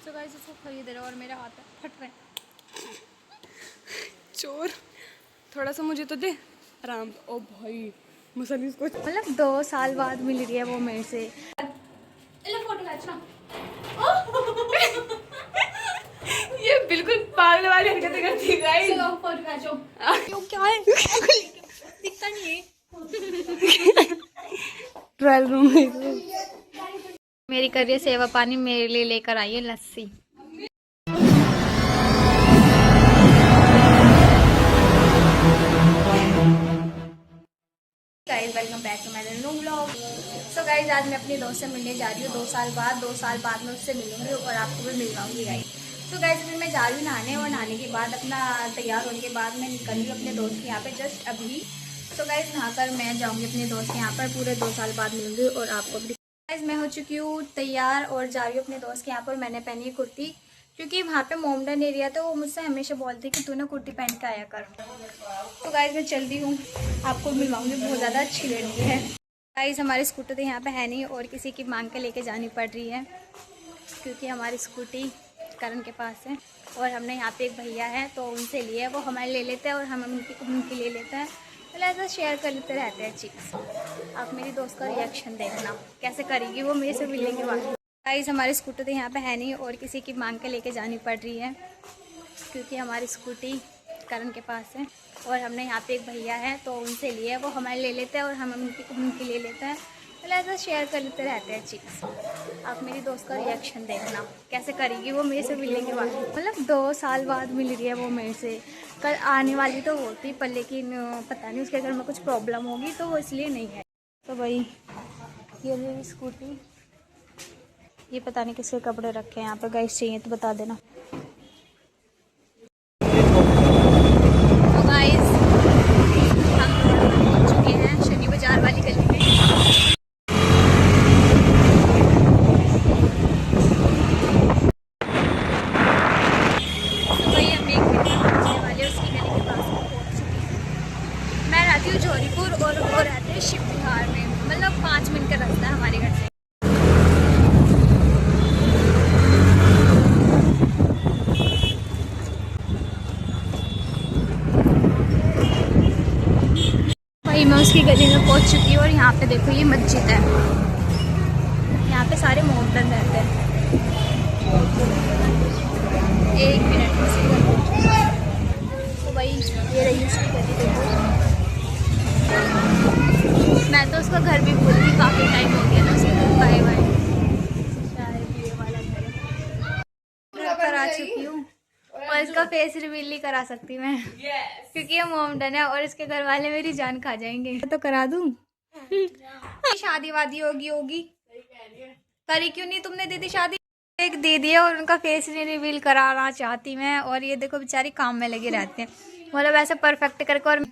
तो गाइस इसको खरीद रहा और मेरा हाथ फट रहा है। चोर, थोड़ा सा मुझे तो दे आराम। ओ भाई मसाले इसको मतलब 2 साल बाद मिल रही है वो मेरे से। फोटो खींचना। ये बिल्कुल पागल वाली हरकतें करती है गाइस। चलो फोटो खींचो। क्यों क्या है? दिखता नहीं है। ट्रायल रूम में मेरी करिए सेवा पानी, मेरे लिए लेकर आई है लस्सी। Guys welcome back to my new vlog. So guys आज मैं अपनी दोस्त से मिलने जा रही हूँ 2 साल बाद मैं उससे मिलूंगी और आपको भी मिलवाऊंगी गाइस। सो गाइस अभी मैं जा रही हूँ नहाने, और नहाने के बाद अपना तैयार होने के बाद मैं निकल रही हूँ अपने दोस्त के यहाँ पे जस्ट अभी। सो गाइस नहाकर मैं जाऊँगी अपने दोस्त के यहाँ पर, पूरे 2 साल बाद मिलूंगी और आपको भी। गाइस मैं हो चुकी हूँ तैयार और जा रही हूँ अपने दोस्त के यहाँ पर। मैंने पहनी है कुर्ती, क्योंकि वहाँ पे मोमडन एरिया था, वो मुझसे हमेशा बोलती कि तू ना कुर्ती पहन के आया कर। तो गाइस मैं चल रही हूँ, आपको मिलवाऊंगी, बहुत ज़्यादा अच्छी लड़की है। गाइस हमारी स्कूटी तो यहाँ पे है नहीं और किसी की मांग के लेके जानी पड़ रही है, क्योंकि हमारी स्कूटी करण के पास है और हमने यहाँ पे एक भैया है तो उनसे लिए, वो हमारे ले लेते हैं और हम उनकी ले लेते हैं। मतलब ऐसा शेयर कर लेते रहते हैं चीज़। आप मेरी दोस्त का रिएक्शन देखना कैसे करेगी वो मेरे से मिलने के बाद। गाइस हमारी स्कूटी तो यहाँ पे है नहीं और किसी की मांग के लेके जानी पड़ रही है, क्योंकि हमारी स्कूटी करण के पास है और हमने यहाँ पे एक भैया है तो उनसे लिए, वो हमारे ले लेते हैं और हम उनकी ले लेते हैं। मतलब ऐसा शेयर कर लेते रहते हैं चीज़। आप मेरी दोस्त का रिएक्शन देखना कैसे करेगी वो मेरे से मिलने के बाद। मतलब 2 साल बाद मिल रही है वो मेरे से। कल आने वाली तो होती पर लेकिन पता नहीं उसके घर में कुछ प्रॉब्लम होगी तो वो इसलिए नहीं है। तो भाई ये मेरी स्कूटी, ये पता नहीं किसके कपड़े रखे हैं यहाँ पर। गाइस चाहिए तो बता देना। तो गाइस हम पहुंच चुके हैं शनि बाजार वाली गली में। तो भाई हम 1 मिनट में पहुंचने वाले उसकी गली के पास में पहुंच चुके हैं। मैं रहती हूँ जौहरीपुर और वो रहते हैं शिव विहार में, मतलब 5 मिनट का रास्ता है हमारे घर से। भाई मैं उसकी गली में पहुंच चुकी हूँ और यहाँ पे देखो ये मस्जिद है, यहाँ पे सारे मोहम्मदन रहते हैं। 1 मिनट में उसकी गली पहुंच चुकी है। तो भाई ये रही उसकी गली देखो। मैं तो उसका घर भी भूल गई, काफ़ी टाइम हो गया ना उसके घर बाय बाय। शायद ये वाला घर करा चुकी हूँ और इसका फेस रिवील नहीं करा सकती मैं, क्योंकि ये मोमडन है और इसके घर वाले मेरी जान खा जाएंगे। तो करा दूं। शादी वादी होगी करी क्यों नहीं तुमने दीदी शादी? एक दीदी है और उनका फेस नहीं रिवील कराना चाहती मैं, और ये देखो बेचारी काम में लगे रहते हैं, मतलब ऐसे परफेक्ट करके। और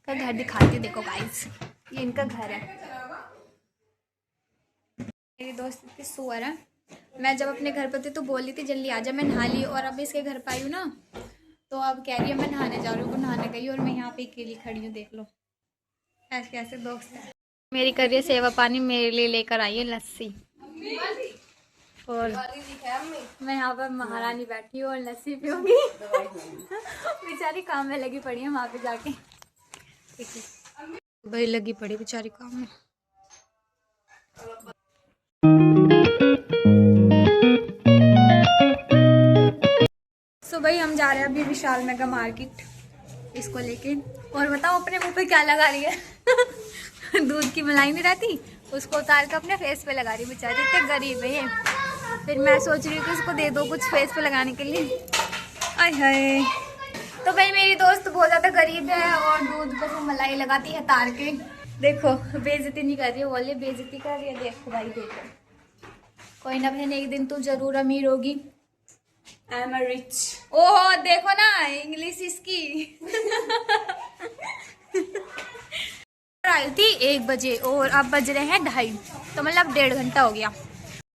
का घर दिखाती हूँ, देखो गाइस ये इनका घर है। मेरी दोस्त की सुअर है। मैं जब अपने घर पर थी तो बोली थी जल्दी आ जा, मैं नहा ली, और अब इसके घर पर आई हूँ ना तो अब कह रही है मैं नहाने जा रही हूँ। वो नहाने गई और मैं यहाँ पे अकेली खड़ी हूँ, देख लो ऐसे कैसे दोस्त है। मेरी करिए सेवा पानी, मेरे लिए लेकर आई है लस्सी। और मैं यहाँ पर महारानी बैठी हूँ और लस्सी पीऊंगी। बेचारी काम में लगी पड़ी है वहाँ पे जाके, भाई लगी पड़ी बेचारी काम में। तो भाई हम जा रहे हैं अभी विशाल मेगा मार्केट इसको लेके। और बताओ अपने मुंह पे क्या लगा रही है? दूध की मलाई नहीं रहती, उसको उतार कर अपने फेस पे लगा रही है बेचारी, इतने गरीब है ये। फिर मैं सोच रही हूँ कि उसको दे दो कुछ फेस पे लगाने के लिए। आय हाय। तो भाई मेरी दोस्त बहुत ज़्यादा गरीब है और दूध पर मलाई लगाती है तार के। देखो बेइज्जती नहीं कर रही है, बोले बेइज्जती कर रही है। देखो भाई देखो, कोई ना बहन एक दिन तू जरूर अमीर होगी। I am rich. ओहो देखो ना इंग्लिश इसकी। आई थी 1 बजे और अब बज रहे हैं 2:30, तो मतलब 1.5 घंटा हो गया।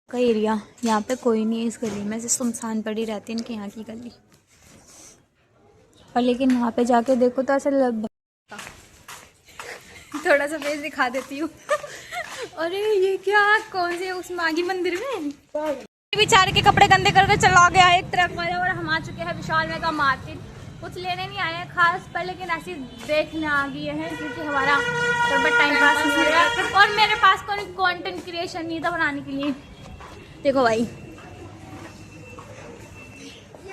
का एरिया यहाँ पे कोई नहीं है इस गली में, से सुनसान पड़ी रहती है इनके यहाँ की गली। और लेकिन वहाँ पे जाके देखो तो ऐसा थोड़ा सा फेस दिखा देती हूँ। अरे ये क्या, कौन से उस मागी मंदिर में बेचारे के कपड़े गंदे करके चला गया एक ट्रक वाला और हम आ चुके हैं विशाल मेगा मार्केट। कुछ लेने नहीं आए हैं खास पर, लेकिन ऐसे देखने आ गए हैं क्योंकि हमारा थोड़ा टाइम पास नहीं हो रहा और मेरे पास कोई कंटेंट क्रिएशन नहीं था बनाने के लिए। देखो भाई,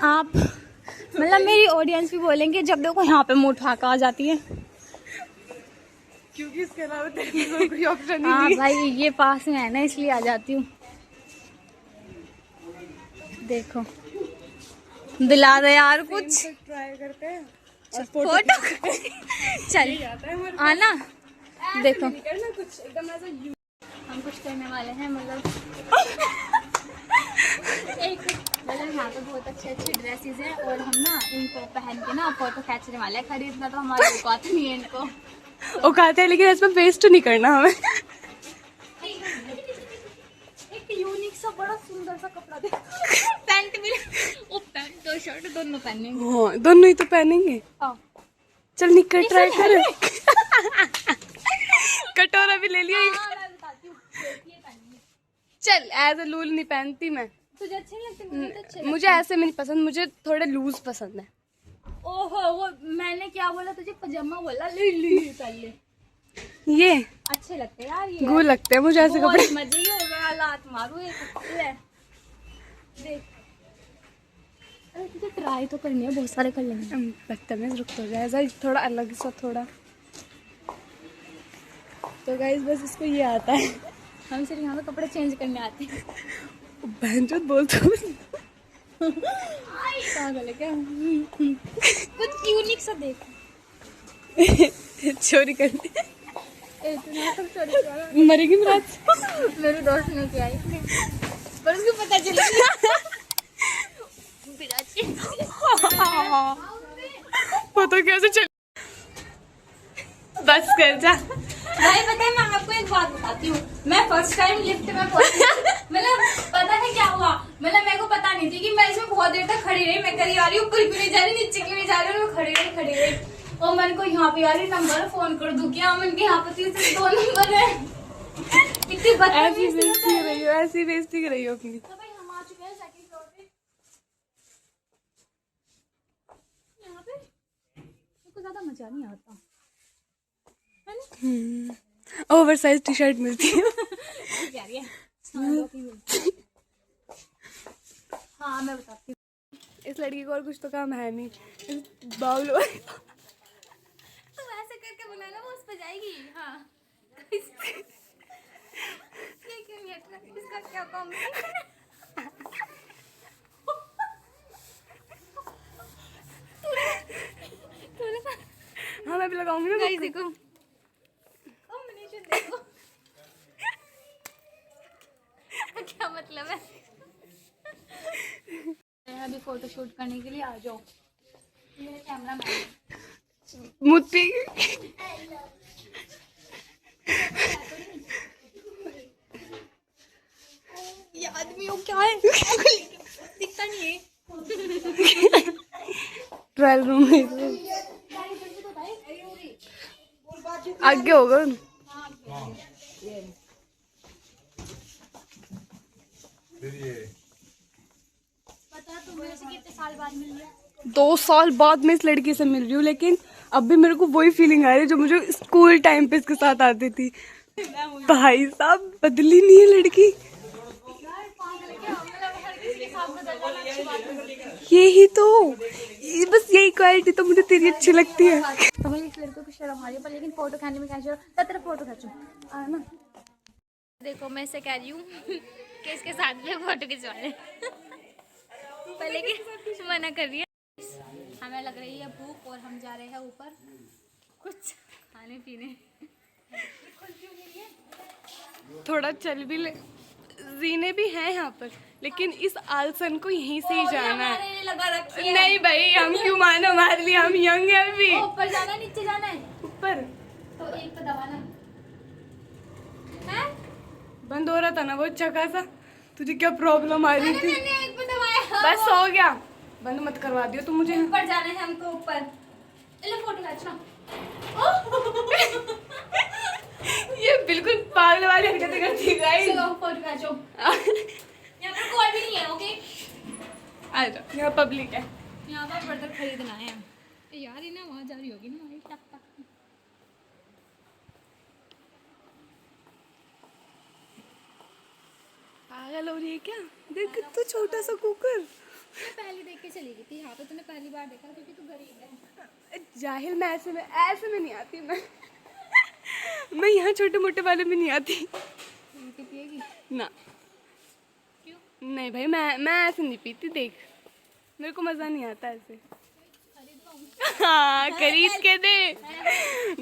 आप मतलब मेरी ऑडियंस भी बोलेंगे जब देखो यहाँ पे मुँह उठा कर आ जाती है, क्योंकि इसके अलावा तेरे कोई ऑप्शन ही हाँ नहीं। भाई ये पास में है ना इसलिए आ जाती हूँ। देखो दिला दे यार कुछ ट्राई करते हैं और फोटो चल आना। देखो करना कुछ एकदम ऐसा हम कुछ करने वाले हैं मतलब एक मतलब यहाँ पे बहुत अच्छी अच्छी ड्रेसेस हैं और हम ना इनको पहन के ना फोटो खींचने वाले हैं। खरीदना तो हमारे औकात नहीं है इनको, औकात है लेकिन इसमें वेस्ट नहीं करना हमें। एक यूनिक सा बड़ा सुंदर सा कपड़ा दे पैंट भी, वो पैंट और शर्ट दोनों पहनेंगे। हाँ दोनों ही तो पहनेंगे। आओ चल निकल ट्राई कर। कटोरा भी ले लिया। हाँ, मैं बताती हूँ ये पहनेंगे। चल ऐसे लूल नहीं पहनती मैं, तुझे अच्छे नहीं लगते? मुझे तो अच्छे मुझे ऐसे में नहीं पसंद, मुझे थोड़े लूज पसंद है। ओहो वो मैंने क्या बोला तुझे? पजामा बोला। ले ले ले ये अच्छे लगते हैं यार ये, गू लगते हैं मुझे ऐसे कपड़े। बहुत मजे ही हो गया। लात मारू एक ले देख। अरे तुझे ट्राई तो करनी है, बहुत सारे कर लेंगे। बदतमीज रुक तो जाए, ऐसा थोड़ा अलग सा थोड़ा। तो गाइस बस इसको ये आता है। हम सिर्फ यहाँ पे कपड़े चेंज करने आते हैं। बहनचोद बोल तो पागल है क्या? कुछ यूनिक सा देख। चोरी करनी इतना सब चोरी करा। मरेगी मेरा। मेरी दोस्त ने किया है पर उसको पता चला। वो तो कैसे चल। बस कर जा भाई पता है मैं आपको एक बात बताती हूँ। मैं फर्स्ट टाइम लिफ्ट में पहुंची, मतलब पता है क्या हुआ, मतलब मेरे को पता नहीं थी कि मैं इसमें बहुत देर तक खड़ी रही। मैं कहीं आ रही ऊपर क्यों नहीं जा रही, नीचे क्यों नहीं जा रही, मैं खड़ी रही और मन को यहाँ पे आ रही नंबर फोन कर दूं क्या? मन के यहाँ पे सिर्फ 2 नंबर है। इतनी ऐसी बेइज्जती कर रही हो, ऐसी बेइज्जती कर रही हो अपनी। तो भाई हम आ चुके हैं सेकंड फ्लोर पे। यहाँ पे मेरे को ज्यादा मजा नहीं आता है ना। ओवर साइज टी शर्ट मिलती है। क्या रही है? हाँ मैं बताती हूँ। इस लड़की को और कुछ तो काम है नहीं, इस बाउल तो ऐसे करके बनाना वो उस पे जाएगी। हाँ ये क्यों नहीं हट रहा? इसका क्या काम है? हाँ मैं भी लगाऊंगी ना। गाइस देखो कॉम्बिनेशन देखो। क्या मतलब है? मैं अभी फोटो शूट करने के लिए आ जाओ। ये कैमरा मैन मुझे ये आदमी वो क्या है? दिखता नहीं है। ट्रायल रूम में आगे होगा। पता तुम मेरे से कितने साल बाद मिल रहे? 2 साल बाद मैं इस लड़की से मिल रही हूँ, लेकिन अब भी मेरे को वही फीलिंग आ रही है जो मुझे स्कूल टाइम पे इसके साथ आती थी। भाई साहब बदली नहीं है लड़की। यही तो, बस यही क्वालिटी तो मुझे तेरी अच्छी लगती है। तो भाई इस लड़के को शर्म आ रही है पर लेकिन फोटो खींचने में क्या शर्म? तेरा फोटो खींचो आ ना। देखो मैं इससे कह रही हूँ कि इसके साथ भी फोटो खिंचवा ले पर लेकिन मना कर रही है। हमें लग रही है भूख और हम जा रहे हैं ऊपर कुछ खाने पीने। थोड़ा चल भी ले, जीने भी हैं यहाँ पर, लेकिन इस आलसन को यहीं से ही जाना है। हमारे लिए लगा रखी है। नहीं भाई हम क्यों मानो, हमारे लिए हम यंग हैं अभी। ऊपर जाना है नीचे जाना है? ऊपर तो एक पे दबाना है। बंद हो रहा था ना वो अच्छा खासा, तुझे क्या प्रॉब्लम आ रही थी? मैंने एक पे दबाया। बस हो गया, बंद मत करवा दियो तुम मुझे। ऊपर जाना है हमको ऊपर। ले फोटो खींचना। ये बिल्कुल पागल वाली हरकतें करती है गाइस। चलो फोटो खींचो। यहाँ पर कोई भी नहीं आ जाओ, यहाँ पब्लिक है। यहाँ पर बर्तन खरीदना है यार। ही ना वहाँ जा रही होगी ना, वहीं टक टक। पागल हो रही है क्या? देख कितना छोटा सा कुकर। मैं पहले देख के चली गई थी यहाँ पे, तूने पहली बार देखा क्योंकि तू गरीब है। जाहिल, मैं ऐसे में नहीं आती मैं यहाँ छोटे मोटे वाले में नहीं आती पिएगी ना। क्यों? नहीं भाई, मैं ऐसे नहीं पीती। देख मेरे को मज़ा नहीं आता ऐसे। हाँ, खरीद के दे,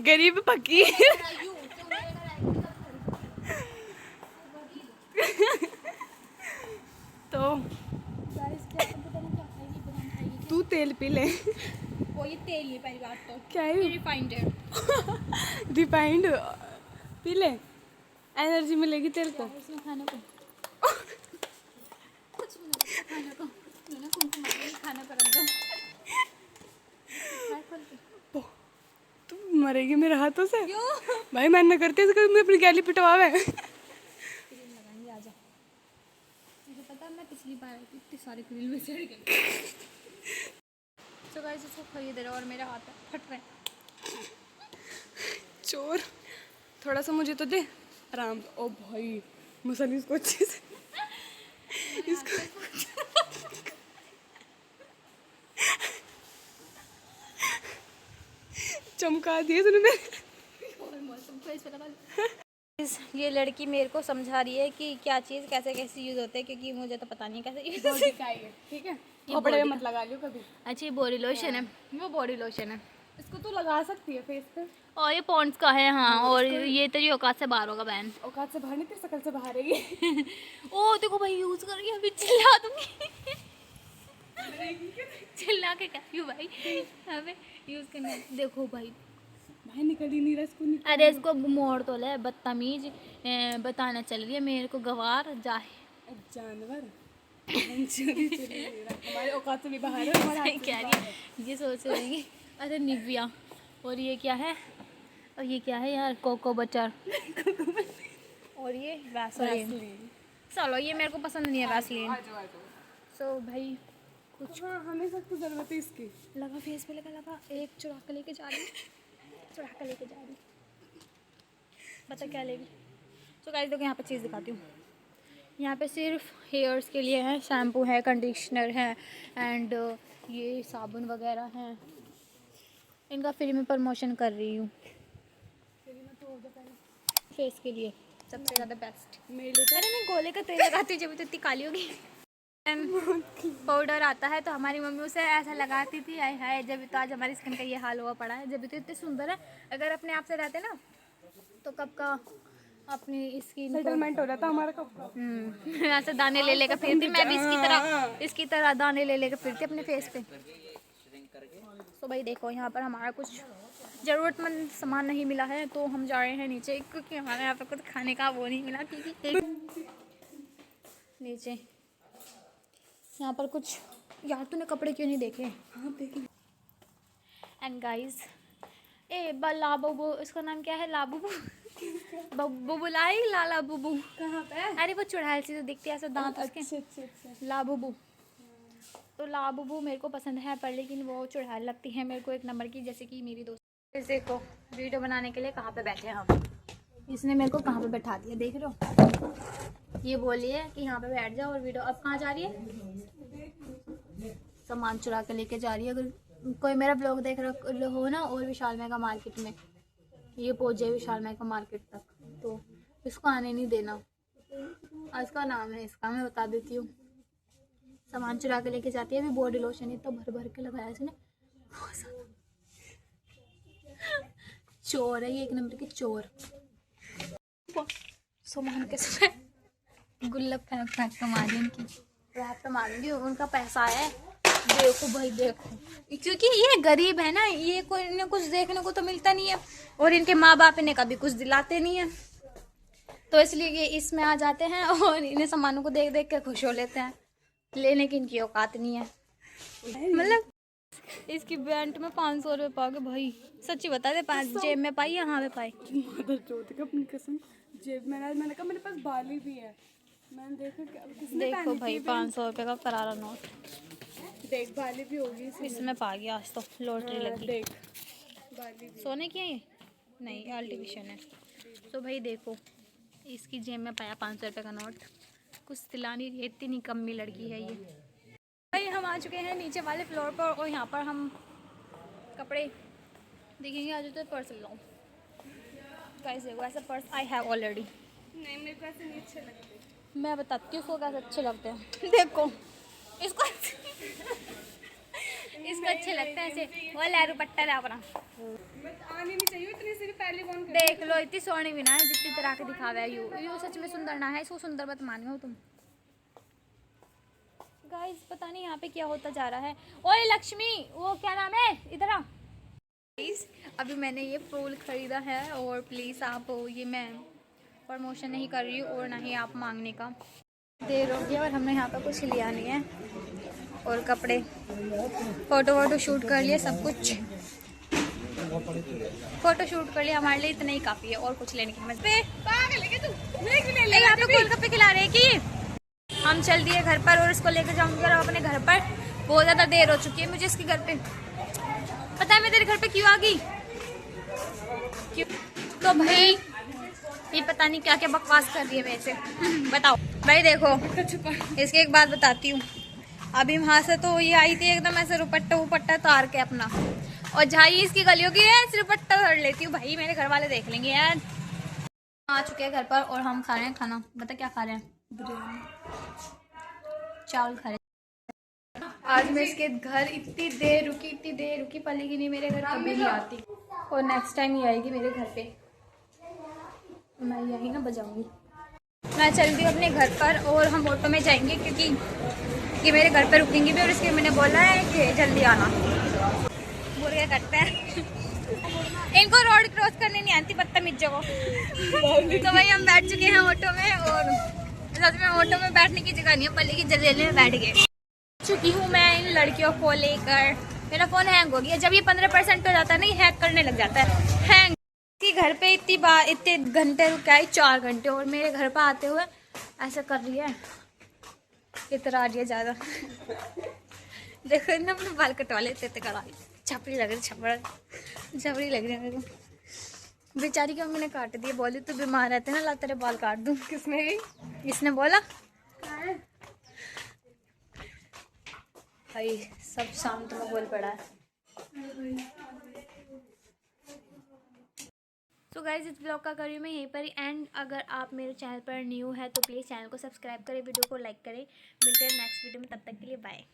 गरीब फकीर। तो तू तेल पी ले। वो ये तेल नहीं, पहली बात तो क्या है? रिफाइंड है। रिफाइंड पी ले, एनर्जी मिलेगी तेरे को। इसमें खाने को कुछ भी नहीं, खाने को मैंने कुछ नहीं खाना कर दो। तू मरेगी मेरे हाथों से। क्यों? भाई मैं न करती इसको, मैं अपनी गैली पिटवावे। क्रीम लगाएंगे, आजा। मुझे पता है मैं पिछली बार आई थी, इतनी सारी क्रीम में चढ़ गई। तो गाइस इसको खरीद रहे और मेरा हाथ फट रहा है। चोर, थोड़ा सा मुझे तो दे आराम। ओ भाई मसाले इसको अच्छे से इसको चमका दिए तूने ये लड़की मेरे को समझा रही है कि क्या चीज़ कैसे कैसे यूज़ होते हैं, क्योंकि मुझे तो पता नहीं कैसे यूज़ होते हैं। ठीक है, ये कपड़े body में मत लगा लियो कभी। अच्छा, ये बॉडी लोशन है, वो बॉडी लोशन है। इसको तो लगा सकती है फेस पे। और ये पॉन्ड्स का है। हाँ, और ये तेरी औकात से बाहर होगा बहन। औकात से बाहर नहीं, तेरी शकल से बाहर है ये। ओ देखो भाई, यूज़ कर रही है, अभी चिल्ला दूंगी। चिल्ला के कहती हूँ भाई, अबे यूज़ करना है। देखो भाई, भाई निकल ही नहीं रहा इसको। निकल। अरे इसको मोड़ तो ले, बदतमीज बताना चल रही है मेरे को, गवार जाए जानवर। हमारे औकात से भी बाहर है, हमारे हाथ से क्या भी रही बाहर है ये सोच रही है। अरे निविया, और ये क्या है? और ये क्या है यार? Cocoa butter. और ये वैसलीन। चलो ये मेरे को पसंद नहीं है वैसलीन। सो भाई कुछ हाँ, हमें सबको जरूरत है इसकी। लगा फेस पे, लगा एक चुरा के लेके जा रही, चुरा के लेके जा रही। बता क्या लेगी? तो गाइस देखो यहाँ पे चीज़ दिखाती हूँ। यहाँ पे सिर्फ हेयर्स के लिए है, शैम्पू है, कंडीशनर है एंड ये साबुन वगैरह हैं। इनका फ्री में प्रमोशन कर रही हूँ फेस के लिए, सबसे ज़्यादा बेस्ट। अरे मैं गोले का तेल लगाती हूँ जब तो इतनी काली होगी। पाउडर आता है तो हमारी मम्मी उसे ऐसा लगाती थी, आय हाय, जब तो आज हमारी स्किन का ये हाल हुआ पड़ा है। जब तो इतने सुंदर है, अगर अपने आप से रहते ना तो कब का अपनी स्किन सेटलमेंट हो जाता हमारा कब का। ऐसे दाने ले लेकर फिरती, मैं भी इसकी तरह दाने ले लेकर फिरती अपने फेस पे। तो भाई देखो यहाँ पर हमारा कुछ ज़रूरतमंद सामान नहीं मिला है तो हम जा रहे हैं नीचे, क्योंकि हमारे यहाँ पर कुछ खाने का वो नहीं मिला। क्योंकि नीचे यहाँ पर कुछ, यार तूने कपड़े क्यों नहीं देखे? हाँ देखें। एंड गाइस लाबूबू, इसका नाम क्या है? लाबूबू बुबुलाई लाला बुबू कहाँ पे? अरे वो चुड़ैल सी तो दिखती है ऐसा दांत उसके। अच्छा। लाबूबू, तो लाबूबू मेरे को पसंद है, पर लेकिन वो चुड़ैल लगती है मेरे को एक नंबर की, जैसे कि मेरी दोस्त। देखो वीडियो बनाने के लिए कहाँ पे बैठे हैं हम, इसने मेरे को कहाँ पे बैठा दिया, देख रहे हो? ये बोली है कि यहाँ पे बैठ जाओ और वीडियो। अब कहाँ जा रही है? सामान चुरा के लेके जा रही है। अगर कोई मेरा ब्लॉग देख रहा हो ना, और विशाल मेगा मार्केट में, ये पहुँच जाए विशाल मेगा मार्केट तक, तो इसको आने नहीं देना। इसका नाम है, इसका मैं बता देती हूँ। सामान चुरा के लेके जाती है। अभी बॉडी लोशन ही तो भर भर के लगाया इसने, बहुत ज़्यादा। चोर है ये, एक नंबर की चोर। सामान कैसे गुल्लक फेंक फेंक के मारी, इनकी रैप पे मारूंगी, उनका पैसा है। देखो भाई देखो, क्योंकि ये गरीब है ना, ये कोई इन्हें कुछ देखने को तो मिलता नहीं है, और इनके माँ बाप इन्हें कभी कुछ दिलाते नहीं है, तो इसलिए ये इसमें आ जाते हैं और इन्हें सामानों को देख देख के खुश हो लेते हैं। लेने की इनकी औकात नहीं है। मतलब इसकी बैंट में 500 रुपये पाओगे भाई, सच्ची बता दे, 5 जेब में पाई या हाँ में पाई? मदर चौथ का अपनी कसम, जेब में मैंने कहा मेरे पास बाली भी है। मैंने देखा देखो भाई 500 रुपये का करारा नोट। देख बाली भी होगी इसमें पा गया आज तो लॉटरी लगी। देख बाली भी। सोने की है ये? नहीं, आर्टिफिशियल है। तो भाई देखो, इसकी जेब में पाया 500 रुपये का नोट। कुछ दिला नहीं रही, इतनी निकम्मी लड़की है ये। भाई हम आ चुके हैं नीचे वाले फ्लोर पर और यहाँ पर हम कपड़े देखेंगे। आज तो पर्स लाऊं गाइस, देखो ऐसा पर्स आई हैव ऑलरेडी। नहीं मेरे को ऐसे नहीं अच्छे लगते। मैं बताती हूँ उसको कैसे अच्छे लगते हैं। देखो इसको इसको अच्छे लगते हैं ऐसे। वो लहरू पट्टा है अपना। आने नहीं चाहिए इतनी सी भी पहले कौन कर। देख लो, इतनी सोनी भी ना है जितनी तरह के दिखावे है। यू सच में सुंदर ना है, इसको सुंदर मत मानो तुम। गाइस पता नहीं यहाँ पे क्या होता जा रहा है। ओए लक्ष्मी, वो क्या नाम है, इधर आ प्लीज। अभी मैंने ये फूल खरीदा है और प्लीज आप, ये मैं प्रमोशन नहीं कर रही हूँ और ना ही आप मांगने का। देर हो गया और हमने यहाँ पर कुछ लिया नहीं है और कपड़े, फोटो वोटो शूट कर लिए, सब कुछ फोटो शूट कर लिया। हमारे लिए इतना ही काफ़ी है और कुछ लेने की हिम्मत पे। यहाँ पे गोलगप्पे खिला रहे हैं कि हम चल दिए घर पर और इसको लेकर जाऊंगी और अपने घर पर। बहुत ज़्यादा देर हो चुकी है मुझे इसके घर पे। पता है मैं तेरे घर पे क्यों आ गई? क्यों? तो भाई ये पता नहीं क्या क्या बकवास कर रही है मेरे से। बताओ भाई। देखो इसकी एक बात बताती हूँ। अभी वहाँ से तो ये आई थी एकदम ऐसे रुपट्टा उपट्टा तार के अपना, और झाई इसकी गलियों की है रुपट्टा कर लेती हूँ। भाई मेरे घर वाले देख लेंगे यार। आ चुके हैं घर पर और हम खा रहे हैं खाना। बता क्या खा रहे हैं? बिरयानी, चावल खा रहे हैं। आज मैं इसके घर इतनी देर रुकी पली की नहीं मेरे घर कभी नहीं आती। और नेक्स्ट टाइम ये आएगी मेरे घर पे, मैं यही ना बजाऊंगी। मैं चल रही हूँ अपने घर पर और हम ऑटो में जाएंगे क्योंकि ये मेरे घर पे रुकेंगे भी और इसके मैंने बोला है कि जल्दी आना। बोल क्या करते हैं इनको रोड क्रॉस करने नहीं आती बदतमीजों को। तो भाई हम बैठ चुके हैं ऑटो में और सच में ऑटो में बैठने की जगह नहीं है, पल्ले की जल्दी में बैठ गए चुकी हूँ मैं इन लड़कियों को लेकर। मेरा फ़ोन हैंग हो गया। जब ये 15% हो जाता है ना, ये हैक करने लग जाता है हैंग। कि घर पे इतनी बार इतने घंटे रुके आई, 4 घंटे, और मेरे घर पर आते हुए ऐसा कर रही है, इतना रही है ज़्यादा। देखो ना अपने बाल कटवा लेते थे करा, छपरी लग रही, छपरी लग रही है मेरे को। बेचारी की मम्मी ने काट दिए, बोली तू बीमार रहते ना, ला तेरे बाल काट दूँ। किसने? इसने बोला। भाई सब शांत में बोल पड़ा है। तो गाइज इस ब्लॉग का करी मैं यहीं पर ही एंड। अगर आप मेरे चैनल पर न्यू है तो प्लीज़ चैनल को सब्सक्राइब करें, वीडियो को लाइक करें। मिलते हैं नेक्स्ट वीडियो में, तब तक के लिए बाय।